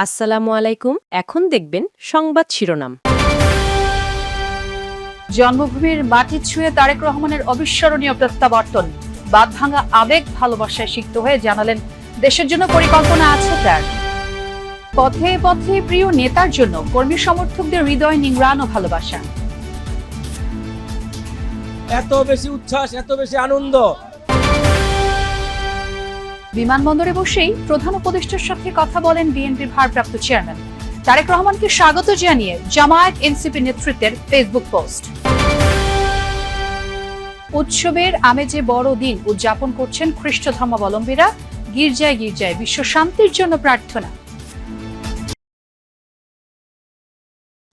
আসসালামু আলাইকুম। এখন দেখবেন সংবাদ শিরোনাম। জন্মভূমির মাটি ছুঁয়ে তারেক রহমানের অবিস্মরণীয় প্রত্যাবর্তন, বাঁধভাঙা আবেগ ভালোবাসায় সিক্ত হয়ে জানালেন দেশের জন্য পরিকল্পনা আছে তার। পথে পথে প্রিয় নেতার জন্য কর্মী সমর্থকদের হৃদয় নিংড়ানো ভালোবাসা। এত বেশি উচ্ছ্বাস, এত বেশি আনন্দ। বিমানবন্দরে বসেই প্রধান উপদেষ্টার সাথে কথা বলেন বিএনপির ভারপ্রাপ্ত চেয়ারম্যান। তারেক রহমানকে স্বাগত জানিয়ে জামায়াত এনসিপি নেতৃত্বের ফেসবুক পোস্ট। উৎসবের আমেজে বড় দিন উদযাপন করছেন খ্রিস্ট ধর্মাবলম্বীরা। গির্জায় গির্জায় বিশ্ব শান্তির জন্য প্রার্থনা।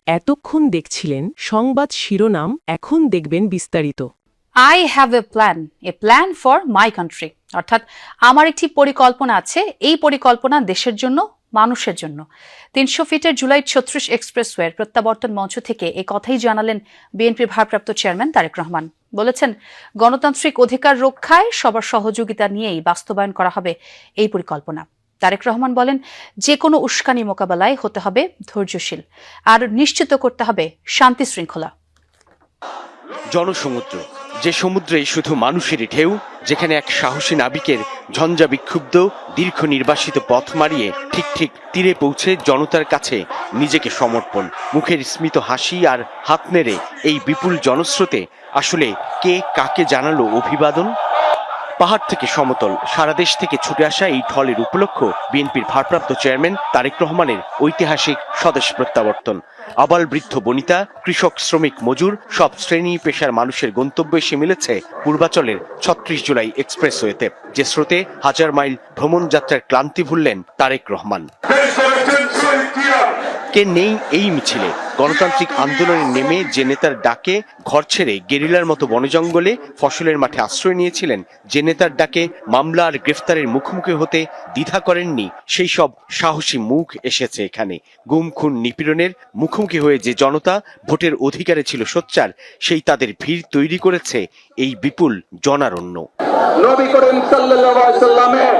এতক্ষণ দেখছিলেন সংবাদ শিরোনাম, এখন দেখবেন বিস্তারিত। I have a plan for my country, অর্থাৎ আমার একটি পরিকল্পনা আছে। এই পরিকল্পনা দেশের জন্য, মানুষের জন্য। ৩০০ ফিটের জুলাই ৩৬ এক্সপ্রেসওয়ের প্রত্যাবর্তন মঞ্চ থেকে এই কথাই জানালেন বিএনপির ভারপ্রাপ্ত চেয়ারম্যান তারেক রহমান। বলেছেন, গণতান্ত্রিক অধিকার রক্ষায় সবার সহযোগিতা নিয়েই বাস্তবায়ন করা হবে এই পরিকল্পনা। তারেক রহমান বলেন, যে কোনো উস্কানি মোকাবেলায় হতে হবে ধৈর্যশীল, আর নিশ্চিত করতে হবে শান্তি শৃঙ্খলা। জনসমুদ্র, যে সমুদ্রে শুধু মানুষেরই ঢেউ, যেখানে এক সাহসী নাবিকের ঝঞ্ঝা বিক্ষুব্ধ দীর্ঘ নির্বাসিত পথ মারিয়ে ঠিক তীরে পৌঁছে জনতার কাছে নিজেকে সমর্পণ, মুখের স্মিত হাসি আর হাত নেড়ে এই বিপুল জনস্রোতে আসলে কে কাকে জানালো অভিবাদন। পাহাড় থেকে সমতল, সারা দেশ থেকে ছুটে আসা এই ঢলের উপলক্ষ বিএনপির ভারপ্রাপ্ত চেয়ারম্যান তারেক রহমানের ঐতিহাসিক স্বদেশ প্রত্যাবর্তন। আবাল বৃদ্ধ বনিতা, কৃষক, শ্রমিক, মজুর সব শ্রেণী পেশার মানুষের গন্তব্য এসে মিলেছে পূর্বাচলের ৩৬ জুলাই এক্সপ্রেসওয়েতে, যে স্রোতে হাজার মাইল ভ্রমণ যাত্রার ক্লান্তি ভুললেন তারেক রহমান। কে নেই এই মিছিলে? গণতান্ত্রিক আন্দোলনে নেমে যে নেতার ডাকে ঘর ছেড়ে গেরিলার মতো বনজঙ্গলে ফসলের মাঠে আশ্রয় নিয়েছিলেন, যে নেতার ডাকে মামলা আর গ্রেফতারের মুখোমুখি হতে দ্বিধা করেননি, সেই সব সাহসী মুখ এসেছে এখানে। গুম, খুন, নিপীড়নের মুখোমুখি হয়ে যে জনতা ভোটের অধিকারে ছিল সোচ্চার, সেই তাদের ভিড় তৈরি করেছে এই বিপুল জনারণ্য। নবী করিম সাল্লাল্লাহু আলাইহি সাল্লামের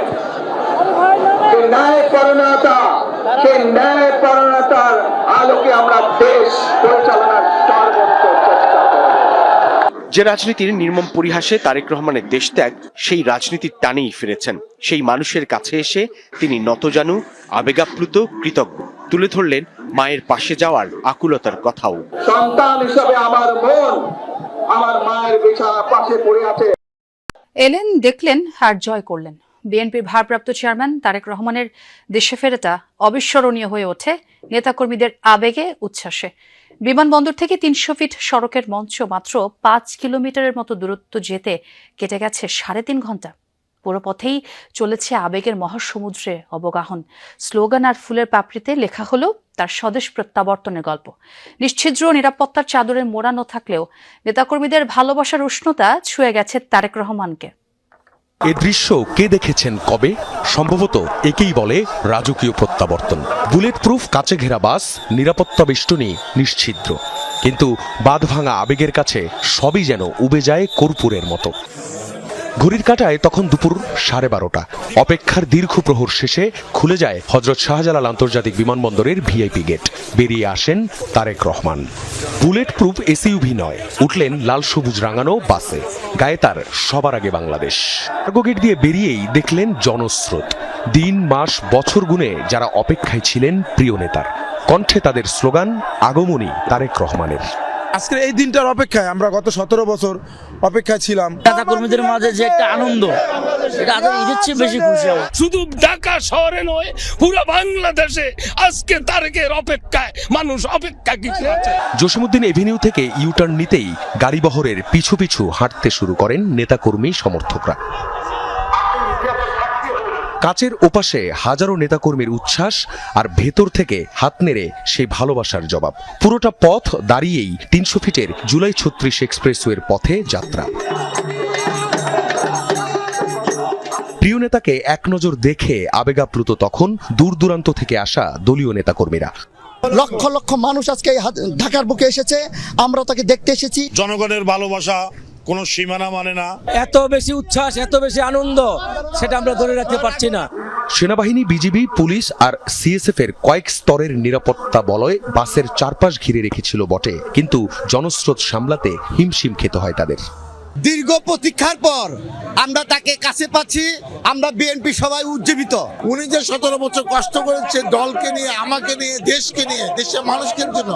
ন্যায় পরায়ণতার আলোকে আমরা দেশ পরিচালনার সর্বোচ্চ চেষ্টা করব। যে রাজনীতির নির্মম পরিহাসে তারেক রহমানের দেশ ত্যাগ, সেই রাজনীতির টানেই ফিরেছেন। সেই মানুষের কাছে এসে তিনি নতজানু, আবেগাপ্লুত, কৃতজ্ঞ। তুলে ধরলেন মায়ের পাশে যাওয়ার আকুলতার কথাও। সন্তান হিসেবে আমার মন আমার মায়ের বিছানা পাশে পড়ে আছে। এলেন, দেখলেন আর জয় করলেন। বিএনপির ভারপ্রাপ্ত চেয়ারম্যান তারেক রহমানের দেশে ফেরাটা অবিস্মরণীয় হয়ে ওঠে নেতাকর্মীদের আবেগে, উচ্ছ্বাসে। বিমানবন্দর থেকে ৩০০ ফিট সড়কের মঞ্চ মাত্র ৫ কিলোমিটারের মতো দূরত্ব যেতে কেটে গেছে ৩.৫ ঘন্টা। পুরো পথেই চলেছে আবেগের মহাসমুদ্রে অবগাহন। স্লোগান আর ফুলের পাপড়িতে লেখা হলো তার স্বদেশ প্রত্যাবর্তনের গল্প। নিশ্ছিদ্র নিরাপত্তার চাদরে মোড়ানো থাকলেও নেতাকর্মীদের ভালোবাসার উষ্ণতা ছুঁয়ে গেছে তারেক রহমানকে। এ দৃশ্য কে দেখেছেন কবে? সম্ভবত একেই বলে রাজকীয় প্রত্যাবর্তন। বুলেট প্রুফ কাচে ঘেরা বাস, নিরাপত্তা বেষ্টনী নিশ্ছিদ্র, কিন্তু বাঁধভাঙা আবেগের কাছে সবই যেন উবে যায় কর্পূরের মতো। ঘড়ির কাঁটায় তখন দুপুর 12:30। অপেক্ষার দীর্ঘ প্রহর শেষে খুলে যায় হযরত শাহজালাল আন্তর্জাতিক বিমানবন্দরের ভিআইপি গেট। বেরিয়ে আসেন Tarique Rahman. Bulletproof SUV নয়, উঠলেন লাল সবুজ রাঙানো বাসে। গায়ে তার সবার আগে বাংলাদেশ। কার্গো গেট দিয়ে বেরিয়েই দেখলেন জনস্রোত। দিন, মাস, বছর গুণে যারা অপেক্ষায় ছিলেন প্রিয় নেতার। কণ্ঠে তাদের স্লোগান, আগমনী তারেক রহমানের। আজকের এই দিনটার অপেক্ষায় আমরা গত 17 বছর অপেক্ষায় ছিলাম। নেতাকর্মীদের মাঝে যে একটা আনন্দ, এটা ঈদের চেয়ে বেশি খুশি আমার। শুধু ঢাকা শহরে নয়, পুরো বাংলাদেশে আজকে তারেকের অপেক্ষায় মানুষ অপেক্ষা কিছু আছে। জসীমউদ্দিন এভিনিউ থেকে ইউটার্ন নিতেই গাড়িবহরের পিছু পিছু হাঁটতে শুরু করেন নেতাকর্মী সমর্থকরা। কাচের ওপাশে হাজারো নেতাকর্মীর উচ্ছ্বাস, আর ভেতর থেকে হাত নেড়ে সেই ভালোবাসার জবাব। পুরোটা পথ দাঁড়িয়েই ৩০০ ফিটের জুলাই ৩৬ এক্সপ্রেসওয়ের পথে যাত্রা। প্রিয় নেতাকে এক নজর দেখে আবেগাপ্লুত তখন দূর দূরান্ত থেকে আসা দলীয় নেতাকর্মীরা। লক্ষ লক্ষ মানুষ আজকে ঢাকার বুকে এসেছে, আমরা তাকে দেখতে এসেছি। জনগণের ভালোবাসা কোনো সীমানা মানে না। এত বেশি উচ্ছ্বাস, এত বেশি আনন্দ, সেটা আমরা ধরে রাখতে পারছি না। সেনাবাহিনী, বিজিবি, পুলিশ আর সিএসএফ এর কয়েক স্তরের নিরাপত্তা বলয় বাসের চারপাশ ঘিরে রেখেছিল বটে, কিন্তু জনস্রোত সামলাতে হিমশিম খেতে হয় তাদের। দীর্ঘ প্রতীক্ষার পর আমরা তাকে কাছে পাচ্ছি। আমরা বিএনপি সবাই উজ্জীবিত। উনি যে 17 বছর কষ্ট করেছে দলকে নিয়ে, আমাকে নিয়ে, দেশকে নিয়ে, দেশের মানুষকে জন্য,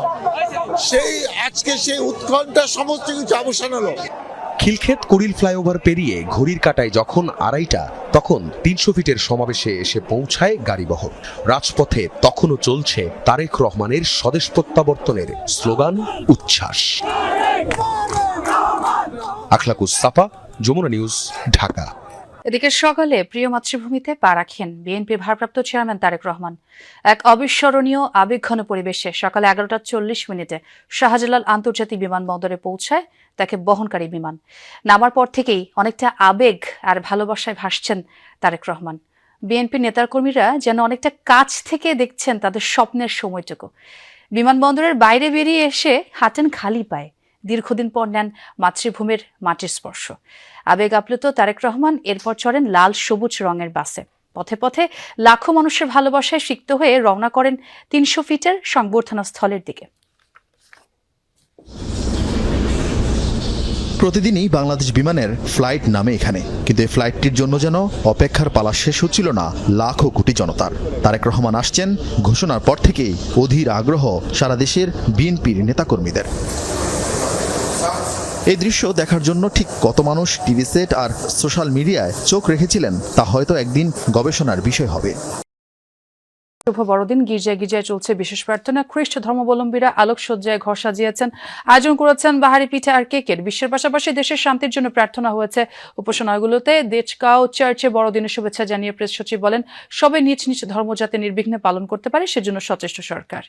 সেই আজকে সেই উৎকণ্ঠা সমস্ত কিছু অবসান হলো। খিলক্ষেত কুড়িল ফ্লাইওভার পেরিয়ে ঘড়ির কাঁটায় যখন 2:30, তখন 300 ফিটের সমাবেশে এসে পৌঁছায় গাড়িবহর। রাজপথে তখনও চলছে তারেক রহমানের স্বদেশ প্রত্যাবর্তনের স্লোগান, উচ্ছ্বাস। আখলাকুস সাফা, যমুনা নিউজ, ঢাকা। এদিকে সকালে প্রিয় মাতৃভূমিতে পা রাখেন বিএনপির ভারপ্রাপ্ত চেয়ারম্যান তারেক রহমান। এক অবিস্মরণীয় আবেগঘন পরিবেশে সকালে 11:40 শাহজালাল আন্তর্জাতিক বিমানবন্দরে পৌঁছায় তাকে বহনকারী বিমান। নামার পর থেকেই অনেকটা আবেগ আর ভালোবাসায় ভাসছেন তারেক রহমান। বিএনপি নেতাকর্মীরা যেন অনেকটা কাছ থেকে দেখছেন তাদের স্বপ্নের সময়টুকু। বিমানবন্দরের বাইরে বেরিয়ে এসে হাঁটেন খালি পায়ে। দীর্ঘদিন পর নেন মাতৃভূমির মাটির স্পর্শ। আবেগ আপ্লুত তারেক রহমান এরপর চড়েন লাল সবুজ রঙের বাসে। পথে পথে লাখো মানুষের ভালোবাসায় সিক্ত হয়ে রওনা করেন 300 ফিটের সংবর্ধনা স্থলের দিকে। প্রতিদিনই বাংলাদেশ বিমানের ফ্লাইট নামে এখানে, কিন্তু এই ফ্লাইটটির জন্য যেন অপেক্ষার পালা শেষ হচ্ছিল না লাখো কোটি জনতার। তারেক রহমান আসছেন ঘোষণার পর থেকেই অধীর আগ্রহ সারা দেশের বিএনপির নেতাকর্মীদের। এই দৃশ্য দেখার জন্য ঠিক কত মানুষ টিভি সেট আর সোশ্যাল মিডিয়ায় চোখ রেখেছিলেন তা হয়তো একদিন গবেষণার বিষয় হবে। শুভ বড়দিন। গির্জায় গির্জায় চলছে বিশেষ প্রার্থনা। খ্রিস্ট ধর্মাবলম্বীরা আলোকসজ্জায় ঘর সাজিয়েছেন, আয়োজন করেছেন বাহারি পিঠা আর কেকের। বিশ্বের পাশাপাশি দেশের শান্তির জন্য প্রার্থনা হয়েছে উপাসনালয়গুলোতে। দেচকাও চার্চে বড়দিনের শুভেচ্ছা জানিয়ে প্রেস সচিব বলেন, সবাই নিজ নিজ ধর্ম যাতে নির্বিঘ্নে পালন করতে পারে সেজন্য সচেষ্ট সরকার।